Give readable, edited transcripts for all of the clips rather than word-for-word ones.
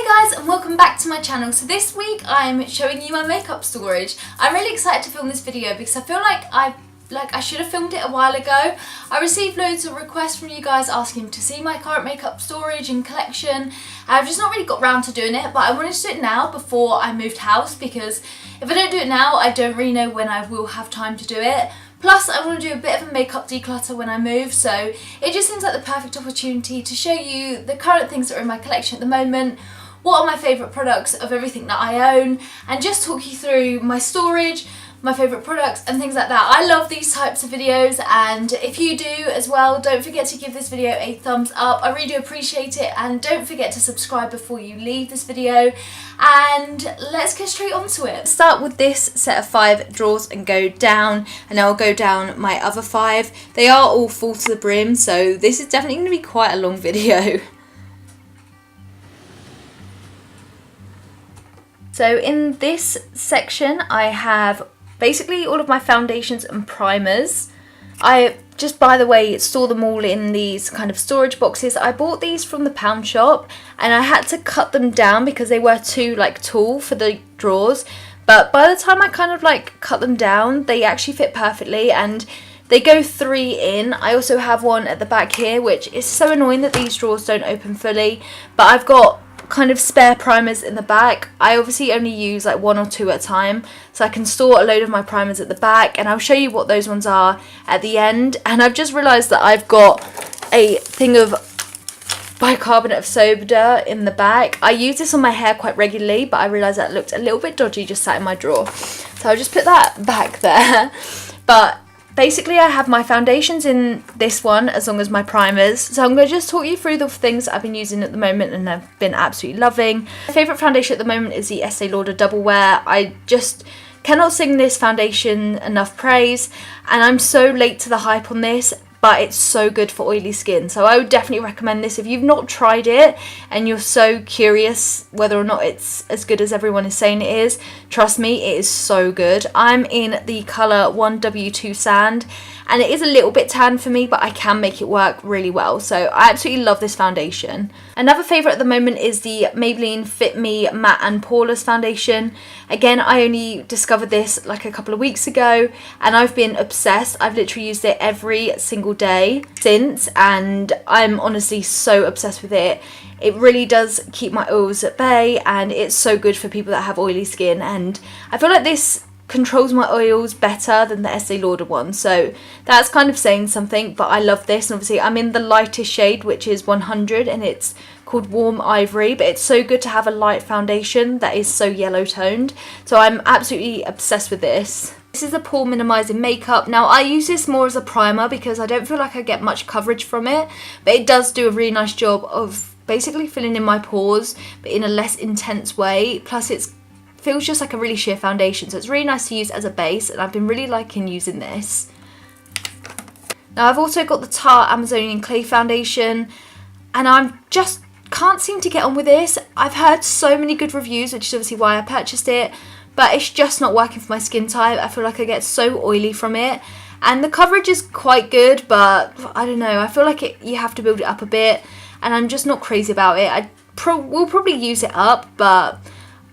Hey guys, and welcome back to my channel. So this week I'm showing you my makeup storage. I'm really excited to film this video because I feel like I should have filmed it a while ago. I received loads of requests from you guys asking to see my current makeup storage and collection. I've just not really got round to doing it, but I wanted to do it now before I moved house, because if I don't do it now, I don't really know when I will have time to do it. Plus, I want to do a bit of a makeup declutter when I move, so it just seems like the perfect opportunity to show you the current things that are in my collection at the moment, what are my favourite products of everything that I own, and just talk you through my storage, my favourite products and things like that. I love these types of videos, and if you do as well, don't forget to give this video a thumbs up. I really do appreciate it, and don't forget to subscribe before you leave this video, and let's get straight onto it. Start with this set of 5 drawers and go down, and I'll go down my other 5. They are all full to the brim, so this is definitely going to be quite a long video. So in this section I have basically all of my foundations and primers. I just, by the way, store them all in these kind of storage boxes. I bought these from the pound shop and I had to cut them down because they were too tall for the drawers, but by the time I kind of cut them down, they actually fit perfectly and they go 3 in. I also have one at the back here, which is so annoying that these drawers don't open fully, but I've got kind of spare primers in the back. I obviously only use 1 or 2 at a time, so I can store a load of my primers at the back, and I'll show you what those ones are at the end. And I've just realised that I've got a thing of bicarbonate of soda in the back. I use this on my hair quite regularly, but I realised that looked a little bit dodgy just sat in my drawer, so I'll just put that back there. But basically I have my foundations in this one as long as my primers, so I'm going to just talk you through the things that I've been using at the moment and I've been absolutely loving. My favourite foundation at the moment is the Estee Lauder Double Wear. I just cannot sing this foundation enough praise, and I'm so late to the hype on this, but it's so good for oily skin, so I would definitely recommend this if you've not tried it and you're so curious whether or not it's as good as everyone is saying it is. Trust me, it is so good. I'm in the colour 1W2 Sand, and it is a little bit tan for me, but I can make it work really well, so I absolutely love this foundation. Another favourite at the moment is the Maybelline Fit Me Matte and Poreless foundation. Again, I only discovered this a couple of weeks ago and I've been obsessed. I've literally used it every single day since, and I'm honestly so obsessed with it. It really does keep my oils at bay, and it's so good for people that have oily skin, and I feel like this controls my oils better than the Estee Lauder one, so that's kind of saying something. But I love this, and obviously I'm in the lightest shade, which is 100, and it's called Warm Ivory, but it's so good to have a light foundation that is so yellow toned, so I'm absolutely obsessed with this. This is a pore minimizing makeup. Now I use this more as a primer because I don't feel like I get much coverage from it, but it does do a really nice job of basically filling in my pores, but in a less intense way. Plus it feels just like a really sheer foundation, so it's really nice to use as a base, and I've been really liking using this. Now I've also got the Tarte Amazonian Clay foundation, and I'm just can't seem to get on with this. I've heard so many good reviews, which is obviously why I purchased it, but it's just not working for my skin type. I feel like I get so oily from it, and the coverage is quite good, but I don't know, I feel like you have to build it up a bit, and I'm just not crazy about it. I will probably use it up, but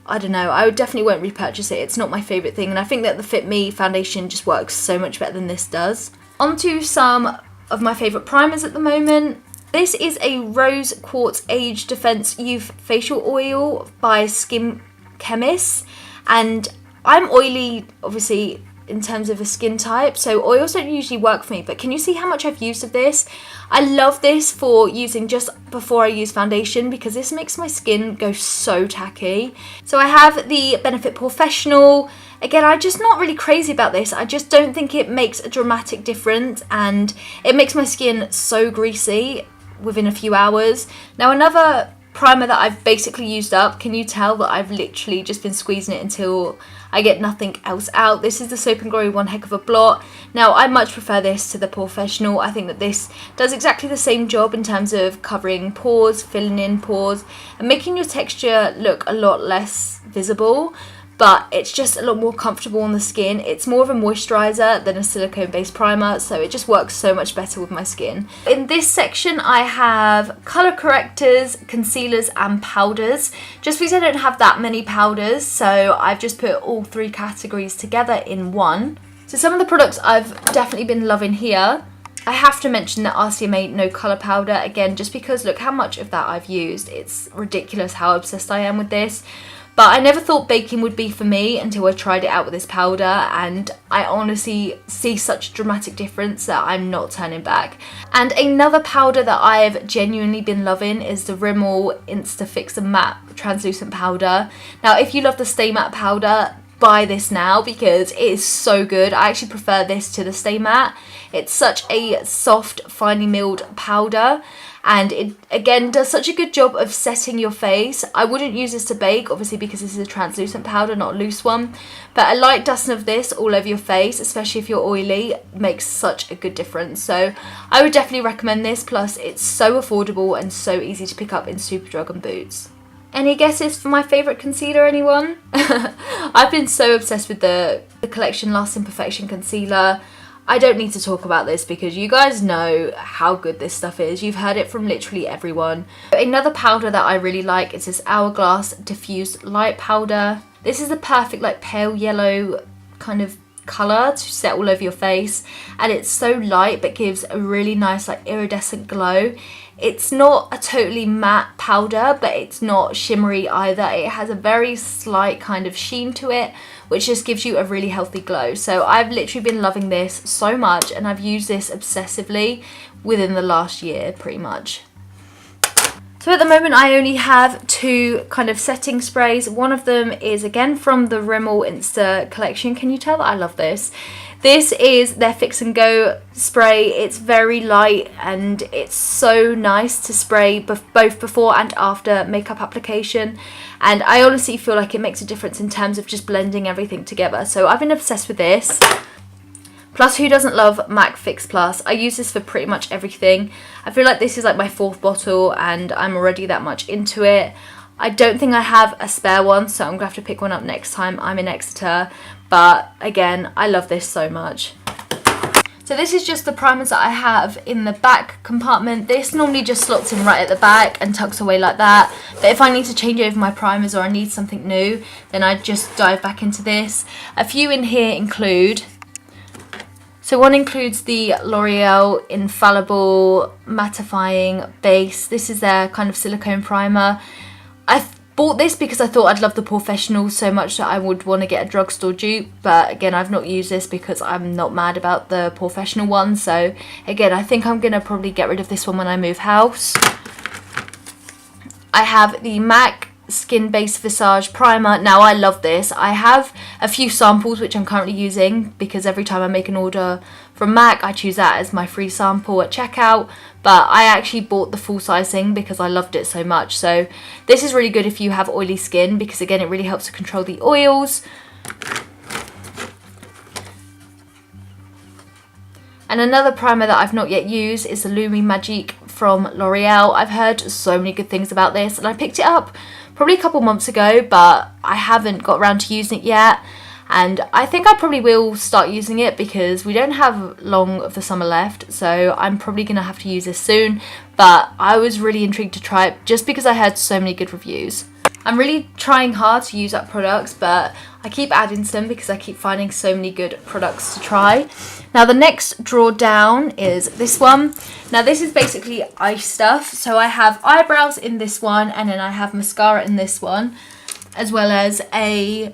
I don't know, I definitely won't repurchase it. It's not my favourite thing, and I think that the Fit Me foundation just works so much better than this does. On to some of my favourite primers at the moment. This is a Rose Quartz Age Defense Youth Facial Oil by Skin Chemist, and I'm oily obviously in terms of a skin type, so oils don't usually work for me, but can you see how much I've used of this? I love this for using just before I use foundation because this makes my skin go so tacky. So I have the Benefit Professional. Again, I'm just not really crazy about this. I just don't think it makes a dramatic difference, and it makes my skin so greasy within a few hours. Now another primer that I've basically used up, can you tell that I've literally just been squeezing it until I get nothing else out? This is the Soap & Glory One Heck of a Blot. Now I much prefer this to the Professional. I think that this does exactly the same job in terms of covering pores, filling in pores, and making your texture look a lot less visible. but it's just a lot more comfortable on the skin. It's more of a moisturizer than a silicone based primer, so it just works so much better with my skin. In this section I have color correctors, concealers and powders. Just because I don't have that many powders, so I've just put all three categories together in one. So some of the products I've definitely been loving here. I have to mention that RCMA No Colour Powder, again, just because look how much of that I've used. It's ridiculous how obsessed I am with this. But I never thought baking would be for me until I tried it out with this powder, and I honestly see such a dramatic difference that I'm not turning back. And another powder that I've genuinely been loving is the Rimmel Insta Fix and Matte Translucent Powder. Now, if you love the Stay Matte powder, buy this now because it is so good. I actually prefer this to the Stay Matte. It's such a soft, finely milled powder, and it again does such a good job of setting your face. I wouldn't use this to bake, obviously, because this is a translucent powder, not a loose one, but a light dusting of this all over your face, especially if you're oily, makes such a good difference. So I would definitely recommend this, plus it's so affordable and so easy to pick up in Superdrug and Boots. Any guesses for my favourite concealer, anyone? I've been so obsessed with the Collection Lasting Perfection Concealer. I don't need to talk about this because you guys know how good this stuff is. You've heard it from literally everyone. Another powder that I really like is this Hourglass Diffused Light Powder. This is the perfect like pale yellow kind of colour to set all over your face, and it's so light but gives a really nice like iridescent glow. It's not a totally matte powder, but it's not shimmery either. It has a very slight kind of sheen to it, which just gives you a really healthy glow. So I've literally been loving this so much, and I've used this obsessively within the last year pretty much. So at the moment I only have two kind of setting sprays. One of them is again from the Rimmel Insta collection. Can you tell that I love this? This is their Fix and Go spray. It's very light and it's so nice to spray both before and after makeup application. And I honestly feel like it makes a difference in terms of just blending everything together. So I've been obsessed with this. Plus, who doesn't love MAC Fix Plus? I use this for pretty much everything. I feel like this is like my fourth bottle and I'm already that much into it. I don't think I have a spare one, so I'm going to have to pick one up next time I'm in Exeter. But again, I love this so much. So this is just the primers that I have in the back compartment. This normally just slots in right at the back and tucks away like that. But if I need to change over my primers or I need something new, then I just dive back into this. A few in here include... So one includes the L'Oreal Infallible Mattifying Base. This is their kind of silicone primer. I bought this because I thought I'd love the Professional so much that I would want to get a drugstore dupe. But again, I've not used this because I'm not mad about the Professional one. So again, I think I'm going to probably get rid of this one when I move house. I have the MAC Skin Base Visage Primer. Now I love this. I have a few samples which I'm currently using because every time I make an order from MAC I choose that as my free sample at checkout, but I actually bought the full size thing because I loved it so much. So this is really good if you have oily skin because again it really helps to control the oils. And another primer that I've not yet used is the Lumi Magique from L'Oreal. I've heard so many good things about this and I picked it up probably a couple months ago, but I haven't got around to using it yet. And I think I probably will start using it because we don't have long of the summer left, so I'm probably going to have to use this soon. But I was really intrigued to try it just because I heard so many good reviews. I'm really trying hard to use up products, but I keep adding some because I keep finding so many good products to try. Now the next drawer down is this one. Now this is basically eye stuff. So I have eyebrows in this one, and then I have mascara in this one, as well as a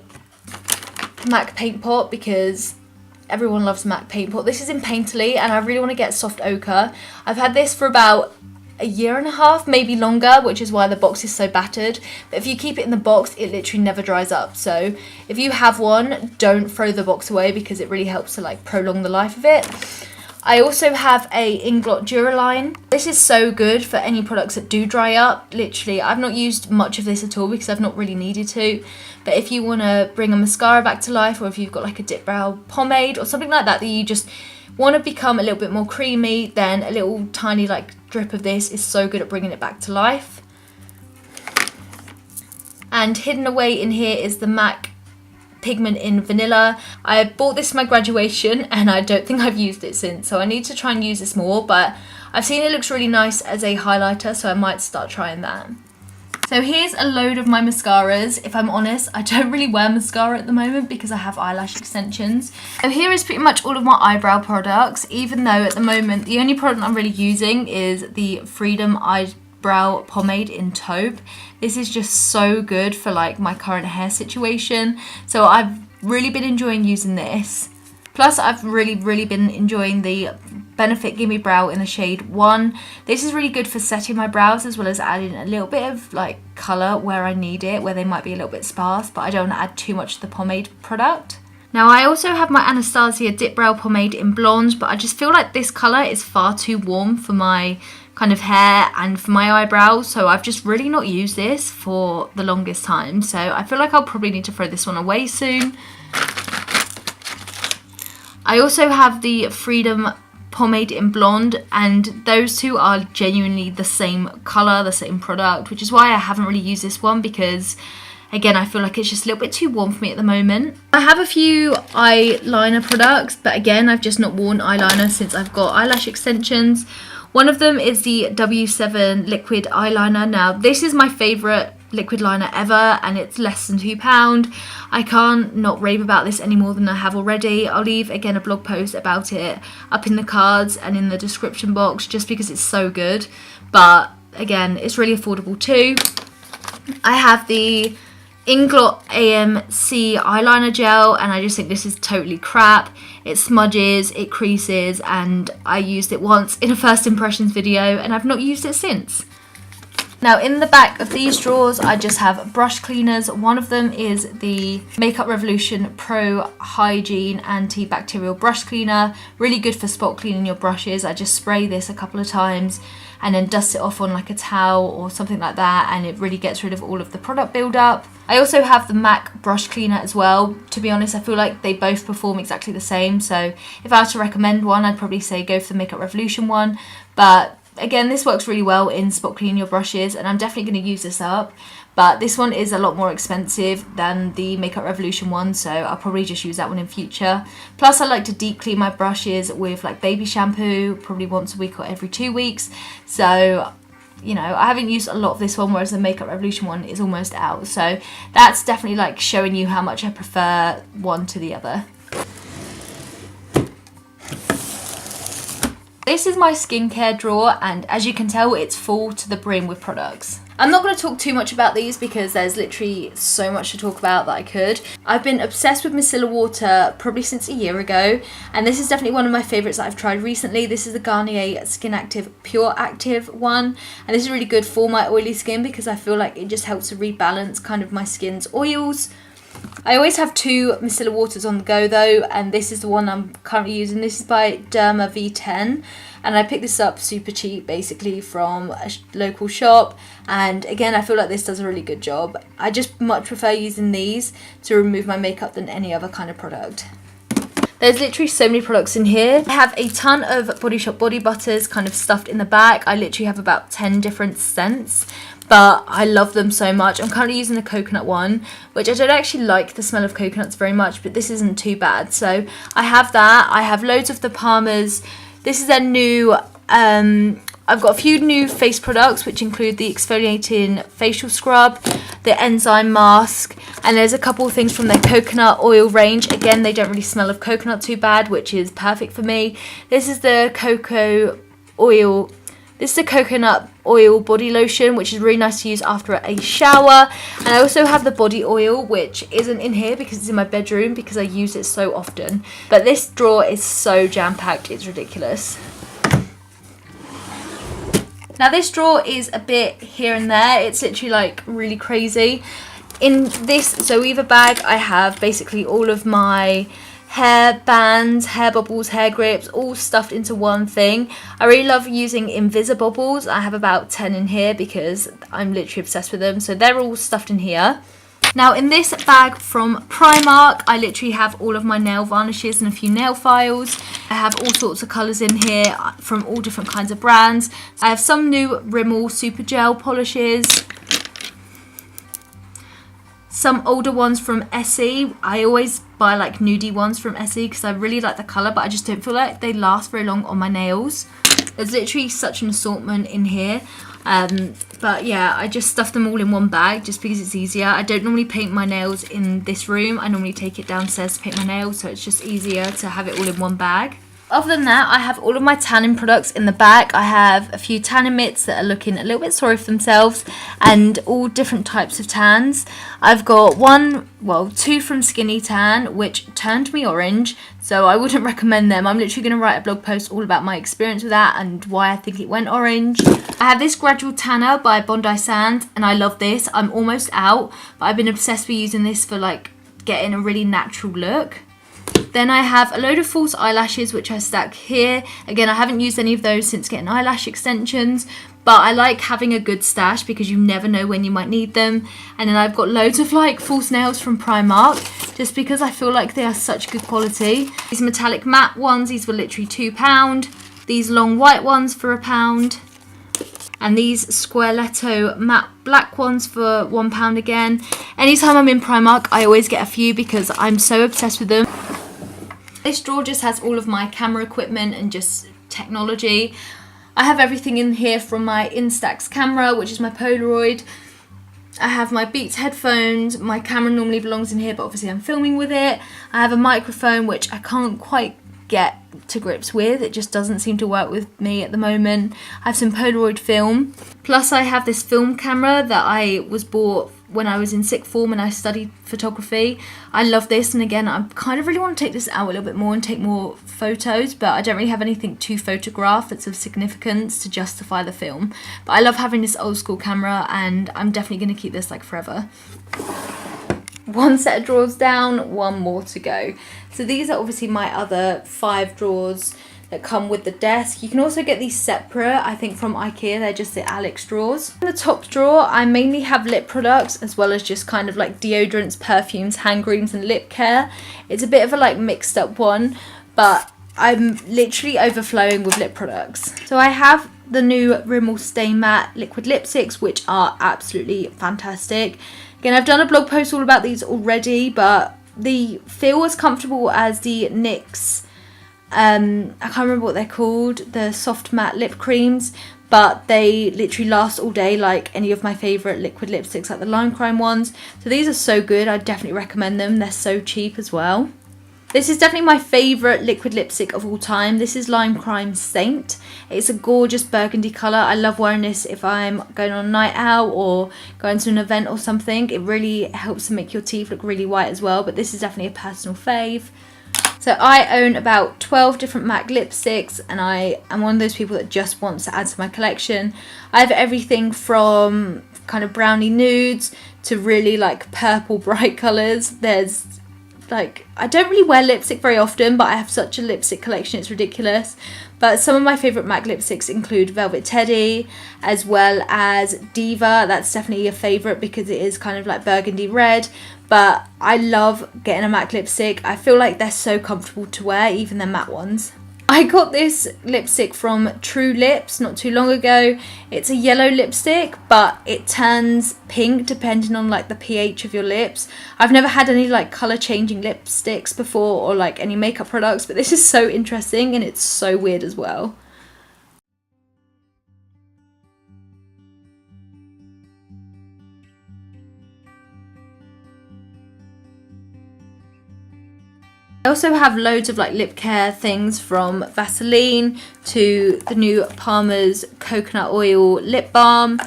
MAC paint pot because everyone loves MAC paint pot. This is in Painterly and I really want to get soft ochre. I've had this for about a year and a half, maybe longer, which is why the box is so battered. But if you keep it in the box, it literally never dries up. So if you have one, don't throw the box away because it really helps to like prolong the life of it. I also have a Inglot Duraline. This is so good for any products that do dry up. Literally, I've not used much of this at all because I've not really needed to. But if you want to bring a mascara back to life, or if you've got like a dip brow pomade or something like that that you just want to become a little bit more creamy, then a little tiny like drip of this is so good at bringing it back to life. And hidden away in here is the MAC pigment in Vanilla. I bought this for my graduation and I don't think I've used it since, so I need to try and use this more, but I've seen it looks really nice as a highlighter, so I might start trying that. So here's a load of my mascaras. If I'm honest, I don't really wear mascara at the moment because I have eyelash extensions. So here is pretty much all of my eyebrow products, even though at the moment the only product I'm really using is the Freedom Eyebrow Pomade in Taupe. This is just so good for like my current hair situation. So I've really been enjoying using this. Plus I've really been enjoying the Benefit Gimme Brow in the shade 1. This is really good for setting my brows as well as adding a little bit of like colour where I need it, where they might be a little bit sparse, but I don't want to add too much to the pomade product. Now I also have my Anastasia Dip Brow Pomade in Blonde, but I just feel like this colour is far too warm for my kind of hair and for my eyebrows, so I've just really not used this for the longest time. So I feel like I'll probably need to throw this one away soon. I also have the Freedom Pomade in Blonde, and those two are genuinely the same colour, the same product, which is why I haven't really used this one because, again, I feel like it's just a little bit too warm for me at the moment. I have a few eyeliner products, but again, I've just not worn eyeliner since I've got eyelash extensions. One of them is the W7 liquid eyeliner. Now, this is my favourite liquid liner ever, and it's less than £2. I can't not rave about this any more than I have already. I'll leave again a blog post about it up in the cards and in the description box just because it's so good, but again it's really affordable too. I have the Inglot AMC eyeliner gel, and I just think this is totally crap. It smudges, it creases, and I used it once in a first impressions video and I've not used it since. Now in the back of these drawers I just have brush cleaners. One of them is the Makeup Revolution Pro Hygiene Antibacterial Brush Cleaner. Really good for spot cleaning your brushes. I just spray this a couple of times and then dust it off on like a towel or something like that, and it really gets rid of all of the product buildup. I also have the MAC brush cleaner as well. To be honest, I feel like they both perform exactly the same, so if I had to recommend one I'd probably say go for the Makeup Revolution one, but again, this works really well in spot cleaning your brushes, and I'm definitely going to use this up. But this one is a lot more expensive than the Makeup Revolution one, so I'll probably just use that one in future. Plus, I like to deep clean my brushes with like baby shampoo, probably once a week or every 2 weeks. So, you know, I haven't used a lot of this one, whereas the Makeup Revolution one is almost out. So that's definitely like showing you how much I prefer one to the other. This is my skincare drawer, and as you can tell it's full to the brim with products. I'm not going to talk too much about these because there's literally so much to talk about that I could. I've been obsessed with micellar water probably since a year ago, and this is definitely one of my favourites that I've tried recently. This is the Garnier Skin Active Pure Active one, and this is really good for my oily skin because I feel like it just helps to rebalance kind of my skin's oils. I always have two micellar waters on the go though, and this is the one I'm currently using. This is by Derma V10, and I picked this up super cheap basically from a local shop, and again I feel like this does a really good job. I just much prefer using these to remove my makeup than any other kind of product. There's literally so many products in here. I have a ton of Body Shop body butters kind of stuffed in the back. I literally have about 10 different scents, but I love them so much. I'm currently using the coconut one, which I don't actually like the smell of coconuts very much, but this isn't too bad. So I have that. I have loads of the Palmer's. This is their new, I've got a few new face products, which include the exfoliating facial scrub, the enzyme mask, and there's a couple of things from their coconut oil range. Again, they don't really smell of coconut too bad, which is perfect for me. This is the coconut oil body lotion, which is really nice to use after a shower. And I also have the body oil, which isn't in here because it's in my bedroom because I use it so often. But this drawer is so jam-packed, it's ridiculous. Now this drawer is a bit here and there. It's literally like really crazy. In this Zoeva bag, I have basically all of my hair bands, hair bubbles, hair grips, all stuffed into one thing. I really love using Invisibobbles. I have about 10 in here because I'm literally obsessed with them. So they're all stuffed in here. Now in this bag from Primark, I literally have all of my nail varnishes and a few nail files. I have all sorts of colours in here from all different kinds of brands. I have some new Rimmel Super Gel polishes. some older ones from Essie. I always buy like nudie ones from Essie because I really like the colour, but I just don't feel like they last very long on my nails. There's literally such an assortment in here. But yeah, I just stuff them all in one bag just because it's easier. I don't normally paint my nails in this room. I normally take it downstairs to paint my nails, so it's just easier to have it all in one bag. Other than that, I have all of my tanning products in the back. I have a few tanning mitts that are looking a little bit sorry for themselves, and all different types of tans. I've got two from Skinny Tan, which turned me orange, so I wouldn't recommend them. I'm literally going to write a blog post all about my experience with that and why I think it went orange. I have this Gradual Tanner by Bondi Sands, and I love this. I'm almost out, but I've been obsessed with using this for like getting a really natural look. Then I have a load of false eyelashes, which I stack here. Again, I haven't used any of those since getting eyelash extensions, but I like having a good stash because you never know when you might need them. And then I've got loads of like false nails from Primark, just because I feel like they are such good quality. These metallic matte ones, these were literally £2. These long white ones for £1. And these Squareletto matte black ones for £1 again. Anytime I'm in Primark, I always get a few because I'm so obsessed with them. This drawer just has all of my camera equipment and just technology. I have everything in here from my Instax camera, which is my Polaroid. I have my Beats headphones. My camera normally belongs in here, but obviously I'm filming with it. I have a microphone, which I can't quite get to grips with. It just doesn't seem to work with me at the moment. I have some Polaroid film. Plus I have this film camera that I was bought when I was in sixth form and I studied photography. I love this, and again, I kind of really want to take this out a little bit more and take more photos, but I don't really have anything to photograph that's of significance to justify the film. But I love having this old school camera, and I'm definitely going to keep this like forever. One set of drawers down, one more to go. So these are obviously my other 5 drawers that come with the desk. You can also get these separate, I think from Ikea, they're just the Alex drawers. In the top drawer, I mainly have lip products as well as just kind of like deodorants, perfumes, hand creams and lip care. It's a bit of a like mixed up one, but I'm literally overflowing with lip products. So I have the new Rimmel Stay Matte liquid lipsticks, which are absolutely fantastic. Again, I've done a blog post all about these already, but they feel as comfortable as the NYX I can't remember what they're called, the soft matte lip creams, but they literally last all day like any of my favourite liquid lipsticks, like the Lime Crime ones. So these are so good, I definitely recommend them. They're so cheap as well. This is definitely my favourite liquid lipstick of all time. This is Lime Crime Saint. It's a gorgeous burgundy colour. I love wearing this if I'm going on a night out or going to an event or something. It really helps to make your teeth look really white as well, but this is definitely a personal fave. So I own about 12 different MAC lipsticks, and I am one of those people that just wants to add to my collection. I have everything from kind of brownie nudes to really like purple bright colours. There's like, I don't really wear lipstick very often, but I have such a lipstick collection, it's ridiculous. But some of my favourite MAC lipsticks include Velvet Teddy as well as Diva. That's definitely a favourite because it is kind of like burgundy red. But I love getting a MAC lipstick. I feel like they're so comfortable to wear, even the matte ones. I got this lipstick from True Lips not too long ago. It's a yellow lipstick, but it turns pink depending on like the pH of your lips. I've never had any like colour changing lipsticks before or like any makeup products, but this is so interesting and it's so weird as well. I also have loads of like lip care things, from Vaseline to the new Palmer's coconut oil lip balm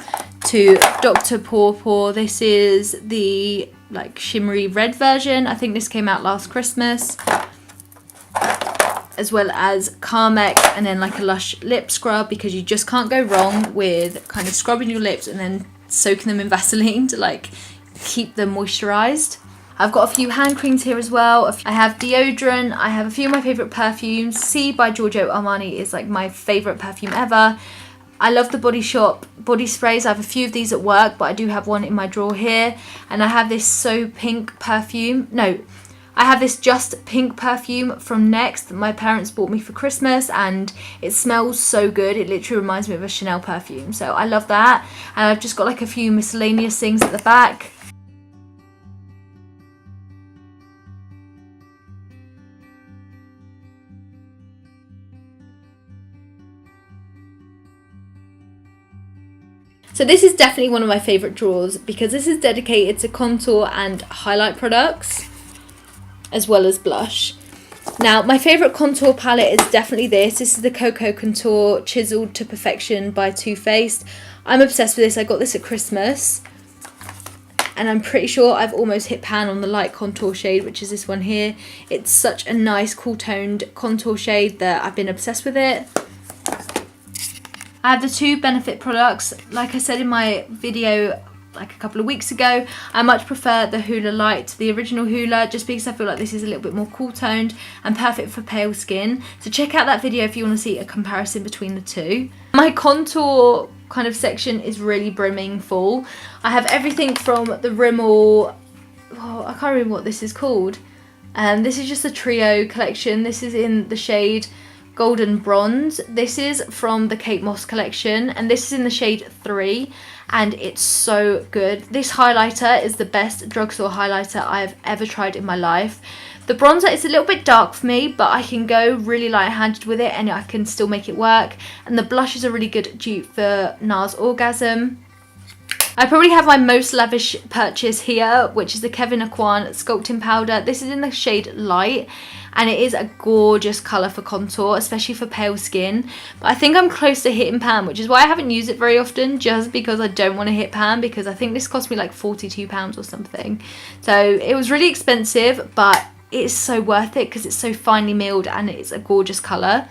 to Dr. Pawpaw. This is the like shimmery red version. I think this came out last Christmas. As well as Carmex, and then like a Lush lip scrub, because you just can't go wrong with kind of scrubbing your lips and then soaking them in Vaseline to like keep them moisturised. I've got a few hand creams here as well. I have deodorant. I have a few of my favourite perfumes. C by Giorgio Armani is like my favourite perfume ever. I love the Body Shop body sprays. I have a few of these at work, but I do have one in my drawer here. And I have this So Pink perfume. No, I have this Just Pink perfume from Next that my parents bought me for Christmas, and it smells so good. It literally reminds me of a Chanel perfume. So I love that. And I've just got like a few miscellaneous things at the back. So this is definitely one of my favourite drawers because this is dedicated to contour and highlight products as well as blush. Now, my favourite contour palette is definitely this. This is the Cocoa Contour Chiseled to Perfection by Too Faced. I'm obsessed with this. I got this at Christmas. And I'm pretty sure I've almost hit pan on the light contour shade, which is this one here. It's such a nice, cool toned contour shade that I've been obsessed with it. I have the two Benefit products. Like I said in my video like a couple of weeks ago, I much prefer the Hoola Light to the original Hoola, just because I feel like this is a little bit more cool toned and perfect for pale skin. So check out that video if you want to see a comparison between the two. My contour kind of section is really brimming full. I have everything from the Rimmel, I can't remember what this is called. This is just a trio collection. This is in the shade Golden Bronze. This is from the Kate Moss collection, and this is in the shade 3, and it's so good. This highlighter is the best drugstore highlighter I've ever tried in my life. The bronzer is a little bit dark for me, but I can go really light-handed with it and I can still make it work. And the blush is a really good dupe for NARS Orgasm. I probably have my most lavish purchase here, which is the Kevyn Aucoin Sculpting Powder. This is in the shade Light, and it is a gorgeous colour for contour, especially for pale skin. But I think I'm close to hitting pan, which is why I haven't used it very often, just because I don't want to hit pan, because I think this cost me like £42 or something. So it was really expensive, but it's so worth it because it's so finely milled and it's a gorgeous colour.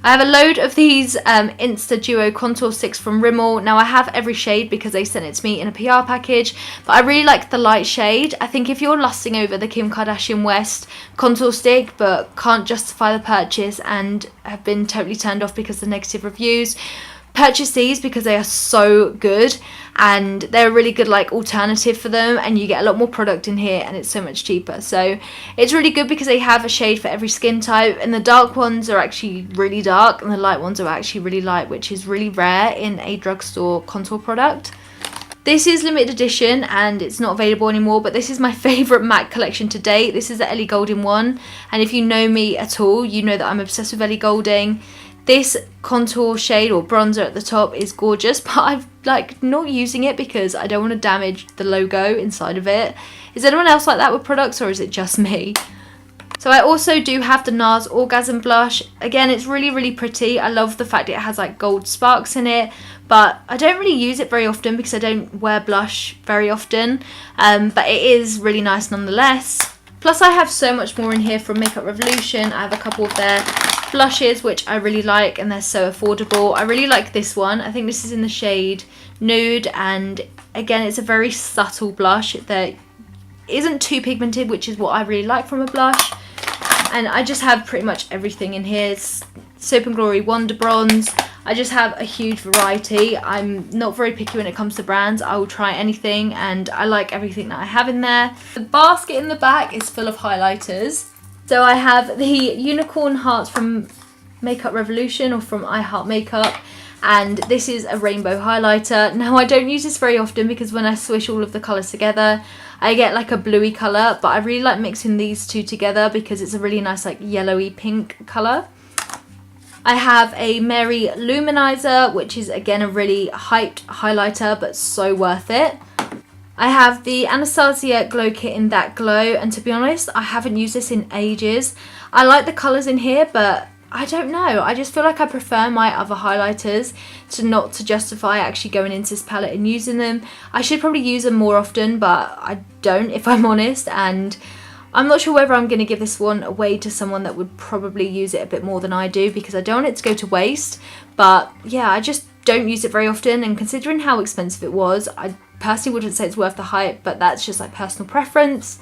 I have a load of these Insta Duo Contour Sticks from Rimmel. Now I have every shade because they sent it to me in a PR package, but I really like the light shade. I think if you're lusting over the Kim Kardashian West contour stick but can't justify the purchase and have been totally turned off because of the negative reviews, purchase these because they are so good and they're a really good like alternative for them, and you get a lot more product in here and it's so much cheaper. So it's really good because they have a shade for every skin type, and the dark ones are actually really dark and the light ones are actually really light, which is really rare in a drugstore contour product. This is limited edition and it's not available anymore, but this is my favourite MAC collection to date. This is the Ellie Goulding one, and if you know me at all, you know that I'm obsessed with Ellie Goulding. This contour shade or bronzer at the top is gorgeous, but I'm like not using it because I don't want to damage the logo inside of it. Is anyone else like that with products, or is it just me? So I also do have the NARS Orgasm blush. Again, it's really, really pretty. I love the fact it has like gold sparks in it, but I don't really use it very often because I don't wear blush very often. But it is really nice nonetheless. Plus I have so much more in here from Makeup Revolution. I have a couple of their blushes which I really like and they're so affordable. I really like this one. I think this is in the shade Nude, and again it's a very subtle blush that isn't too pigmented, which is what I really like from a blush. And I just have pretty much everything in here. It's Soap and Glory Wonder Bronze. I just have a huge variety. I'm not very picky when it comes to brands. I will try anything and I like everything that I have in there. The basket in the back is full of highlighters. So I have the Unicorn Hearts from Makeup Revolution or from I Heart Makeup, and this is a rainbow highlighter. Now I don't use this very often because when I swish all of the colours together I get like a bluey colour, but I really like mixing these two together because it's a really nice like yellowy pink colour. I have a Mary Luminizer, which is again a really hyped highlighter but so worth it. I have the Anastasia Glow Kit in That Glow, and to be honest I haven't used this in ages. I like the colours in here, but I don't know, I just feel like I prefer my other highlighters to justify actually going into this palette and using them. I should probably use them more often, but I don't, if I'm honest, and I'm not sure whether I'm going to give this one away to someone that would probably use it a bit more than I do because I don't want it to go to waste. But yeah, I just don't use it very often, and considering how expensive it was, I personally wouldn't say it's worth the hype, but that's just like personal preference.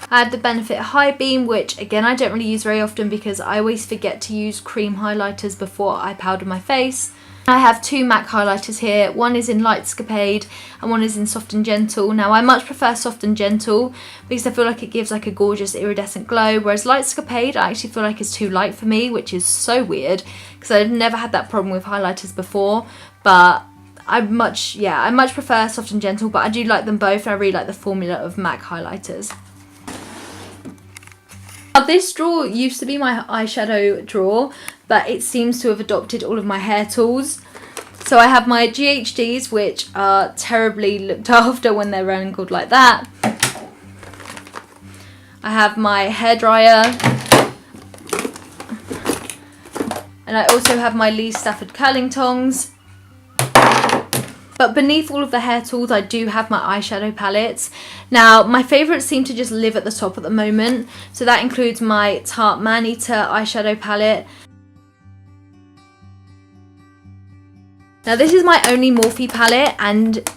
I had the Benefit High Beam, which again I don't really use very often because I always forget to use cream highlighters before I powder my face. I have two MAC highlighters here. One is in Lightscapade and one is in Soft and Gentle. Now I much prefer Soft and Gentle because I feel like it gives like a gorgeous iridescent glow, whereas Lightscapade I actually feel like is too light for me, which is so weird because I've never had that problem with highlighters before. But I much prefer Soft and Gentle, but I do like them both and I really like the formula of MAC highlighters. Now, this drawer used to be my eyeshadow drawer, but it seems to have adopted all of my hair tools. So I have my GHDs, which are terribly looked after when they're wrinkled like that. I have my hairdryer. And I also have my Lee Stafford curling tongs. But beneath all of the hair tools, I do have my eyeshadow palettes. Now, my favourites seem to just live at the top at the moment. So that includes my Tarte Maneater eyeshadow palette. Now, this is my only Morphe palette, and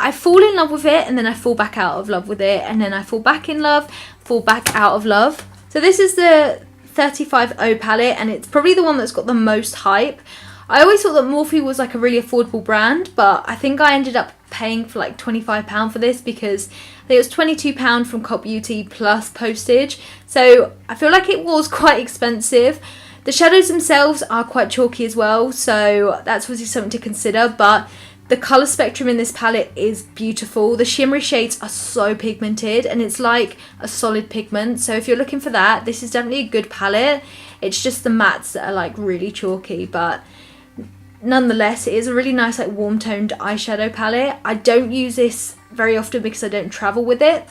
I fall in love with it, and then I fall back out of love with it, and then I fall back in love, fall back out of love. So this is the 35O palette, and it's probably the one that's got the most hype. I always thought that Morphe was like a really affordable brand, but I think I ended up paying for like £25 for this because I think it was £22 from Cop Beauty plus postage. So I feel like it was quite expensive. The shadows themselves are quite chalky as well, so that's obviously something to consider, but the colour spectrum in this palette is beautiful. The shimmery shades are so pigmented, and it's like a solid pigment, so if you're looking for that, this is definitely a good palette. It's just the mattes that are like really chalky, but nonetheless, it is a really nice like warm toned eyeshadow palette. I don't use this very often because I don't travel with it,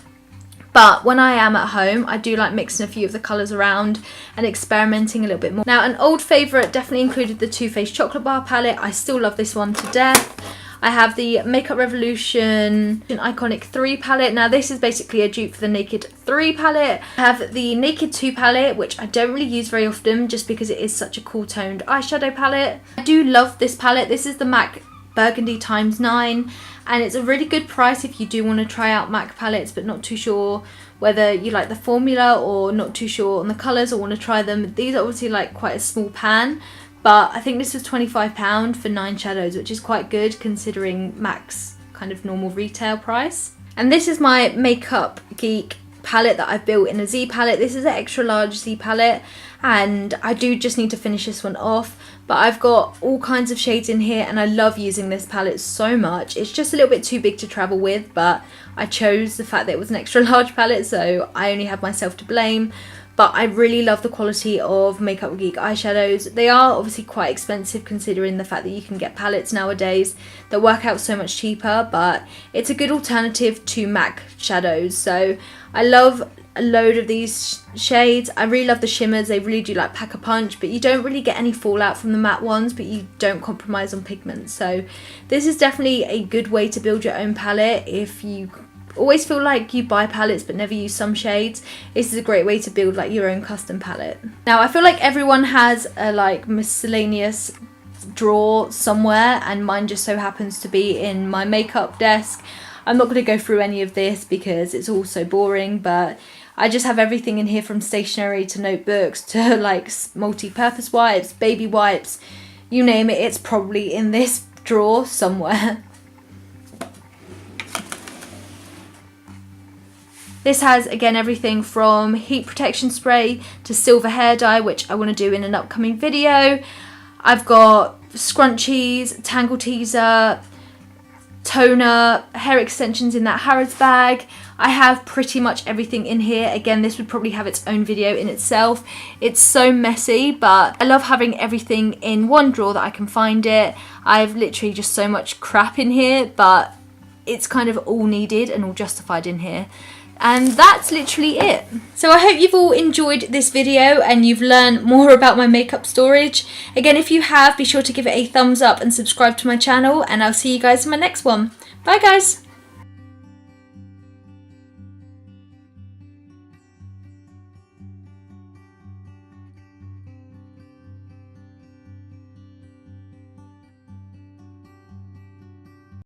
but when I am at home, I do like mixing a few of the colours around and experimenting a little bit more. Now, an old favourite definitely included the Too Faced Chocolate Bar palette. I still love this one to death. I have the Makeup Revolution Iconic 3 palette. Now, this is basically a dupe for the Naked 3 palette. I have the Naked 2 palette, which I don't really use very often just because it is such a cool toned eyeshadow palette. I do love this palette. This is the MAC Burgundy ×9, and it's a really good price if you do want to try out MAC palettes but not too sure whether you like the formula or not too sure on the colours or want to try them. These are obviously like quite a small pan, but I think this was £25 for 9 shadows, which is quite good considering MAC's kind of normal retail price. And this is my Makeup Geek palette that I've built in a Z palette. This is an extra large Z palette, and I do just need to finish this one off, but I've got all kinds of shades in here, and I love using this palette so much. It's just a little bit too big to travel with, but I chose the fact that it was an extra large palette, so I only have myself to blame. But I really love the quality of Makeup Geek eyeshadows. They are obviously quite expensive considering the fact that you can get palettes nowadays that work out so much cheaper, but it's a good alternative to MAC shadows. So I love a load of these shades. I really love the shimmers. They really do like pack a punch, but you don't really get any fallout from the matte ones, but you don't compromise on pigment. So this is definitely a good way to build your own palette if you always feel like you buy palettes but never use some shades. This is a great way to build like your own custom palette. Now, I feel like everyone has a like miscellaneous drawer somewhere, and mine just so happens to be in my makeup desk. I'm not going to go through any of this because it's all so boring, but I just have everything in here from stationery to notebooks to like multi-purpose wipes, baby wipes, you name it, it's probably in this drawer somewhere. This has, again, everything from heat protection spray to silver hair dye, which I want to do in an upcoming video. I've got scrunchies, tangle teaser, toner, hair extensions in that Harrods bag. I have pretty much everything in here. Again, this would probably have its own video in itself. It's so messy, but I love having everything in one drawer that I can find it. I've literally just so much crap in here, but it's kind of all needed and all justified in here. And that's literally it. So I hope you've all enjoyed this video and you've learned more about my makeup storage. Again, if you have, be sure to give it a thumbs up and subscribe to my channel, and I'll see you guys in my next one. Bye guys!